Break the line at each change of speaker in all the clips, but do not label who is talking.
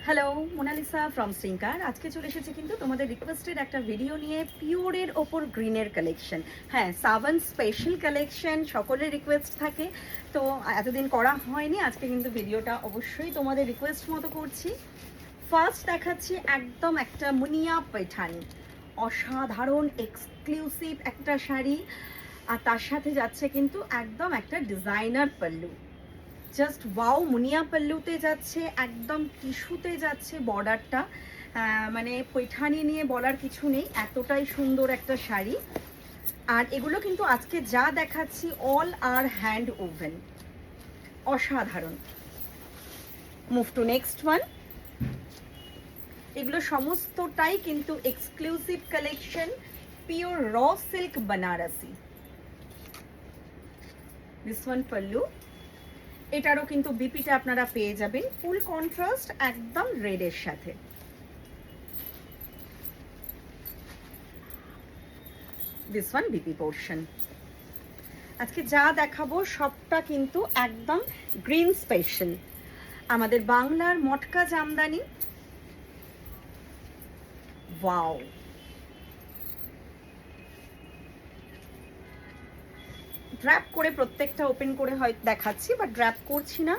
Hello, Mona Lisa from শ্রীঙ্কার। আজকে চলে এসেছি কিন্তু তোমাদের রিকোয়েস্টেড একটা ভিডিও নিয়ে, পিওরের ওপর গ্রিনের কালেকশন। হ্যাঁ, সাবান স্পেশাল কালেকশন, সকলের রিকোয়েস্ট থাকে, তো এতদিন করা হয়নি। আজকে কিন্তু ভিডিওটা অবশ্যই তোমাদের রিকোয়েস্ট মতো করছি। ফার্স্ট দেখাচ্ছি একদম একটা মুনিয়া पैठानी, অসাধারণ এক্সক্লুসিভ একটা শাড়ি, আর তার সাথে যাচ্ছে কিন্তু একদম একটা ডিজাইনার পল্লু। জাস্ট ওয়াও, মুনিয়া পল্লুতে যাচ্ছে, একদম টিস্যুতে যাচ্ছে বর্ডারটা, মানে পৈঠানি নিয়ে বলার কিছু নেই, এতটাই সুন্দর একটা শাড়ি। আর এগুলো কিন্তু আজকে যা দেখাচ্ছি অল আর হ্যান্ড ওভেন, অসাধারণ। Move to next one. এগুলো সমস্তটাই কিন্তু exclusive collection, pure raw silk Banarasi. This one pallu, এটারও কিন্তু বিপিটা আপনারা পেয়ে যাবেন ফুল কন্ট্রাস্ট একদম রেডের সাথে। This one BP portion. আজকে যা দেখাবো সবটা কিন্তু একদম গ্রিন স্পেশাল, আমাদের বাংলার মটকা জামদানি। ওয়াও, ড্র্যাপ করে প্রত্যেকটা ওপেন করে হয়তো দেখাচ্ছি, বাট ড্র্যাপ করছি না।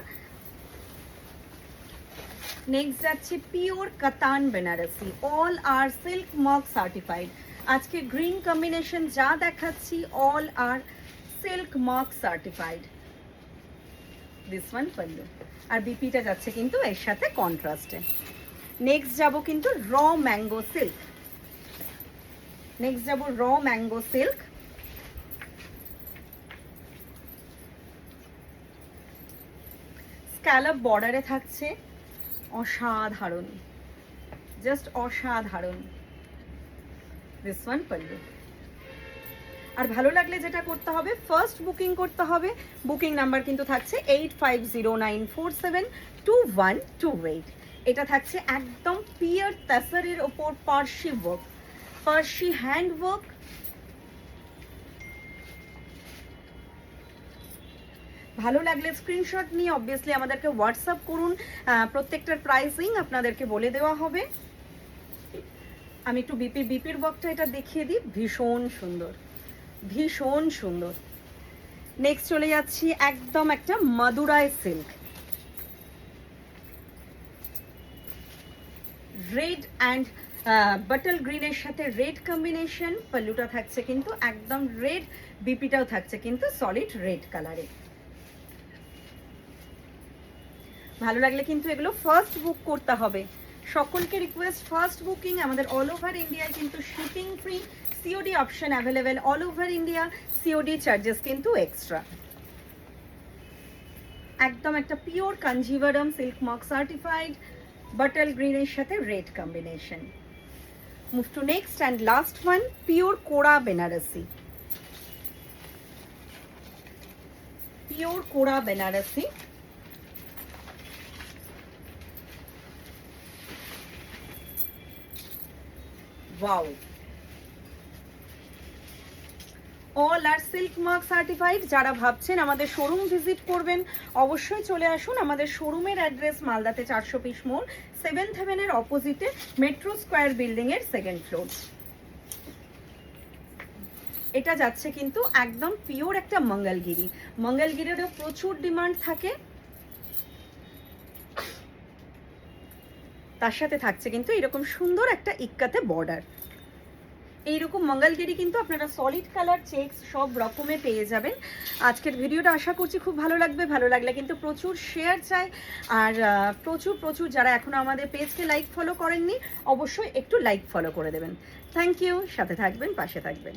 নেক্সট যাচ্ছে pure Katan Banarasi, all are silk mark certified. আজকে গ্রিন কম্বিনেশন যা দেখাচ্ছি all are silk mark certified. This one pallu, আর বিপিটা যাচ্ছে কিন্তু এর সাথে কন্ট্রাস্টে। নেক্সট যাব কিন্তু র ম্যাঙ্গো সিল্ক। নেক্সট যাব র ম্যাঙ্গো সিল্ক। স্ক্যালপ বর্ডারে থাকছে, অসাধারণ, জাস্ট অসাধারণ। This one pallu. আর ভালো লাগলে যেটা করতে হবে, ফার্স্ট বুকিং করতে হবে। বুকিং নাম্বার কিন্তু থাকছে 8509472128। এটা থাকছে একদম পিওর তাসারের ওপর Parsi work, Parsi hand work. ভালো লাগলে স্ক্রিনশট নিয়ে অবভিয়াসলি আমাদেরকে হোয়াটসঅ্যাপ করুন, প্রত্যেকটার প্রাইসিং আপনাদেরকে বলে দেওয়া হবে। আমি একটু বিপির ওয়ার্কটা এটা দেখিয়ে দিই, ভীষণ সুন্দর, ভীষণ সুন্দর। নেক্সট চলে যাচ্ছি একদম একটা Madurai silk, red and bottle গ্রিনের সাথে রেড কম্বিনেশন। পল্লুটা থাকছে কিন্তু একদম রেড, বিপিটাও থাকছে কিন্তু সলিড রেড কালারে। ভালো লাগলে কিন্তু এগুলো ফার্স্ট বুক করতে হবে। সকলকে রিকোয়েস্ট, ফার্স্ট বুকিং। আমাদের অল ওভার ইন্ডিয়ায় কিন্তু shipping free, COD option available all over India, COD charges কিন্তু এক্সট্রা। একদম একটা pure Kanjivaram silk mark certified, bottle গ্রিনের সাথে red combination. Move to next and last one, pure Koda Banarasi. Pure Koda Banarasi. Wow, all are silk mark certified. যারা ভাবছেন আমাদের showroom visit করবেন, অবশ্যই চলে আসুন। আমাদের শোরুমের অ্যাড্রেস মালদাতে 400 পিস মোড়, 7th হেভেনের অপোজিটে মেট্রো স্কোয়ার বিল্ডিং এর 2nd ফ্লোর। এটা যাচ্ছে কিন্তু একদম পিওর একটা মঙ্গলগিরি। মঙ্গলগিরিরও প্রচুর ডিমান্ড থাকে, তার সাথে থাকছে কিন্তু এরকম সুন্দর একটা ইক্কাতে বর্ডার। এইরকম মঙ্গলগিরি কিন্তু আপনারা সলিড কালার চেকস সব রকমে পেয়ে যাবেন। আজকের ভিডিওটা আশা করছি খুব ভালো লাগবে। ভালো লাগলে কিন্তু প্রচুর শেয়ার চাই, আর প্রচুর যারা এখনো আমাদের পেজকে লাইক ফলো করেননি, অবশ্যই একটু লাইক ফলো করে দেবেন। থ্যাংক ইউ, সাথে থাকবেন, পাশে থাকবেন।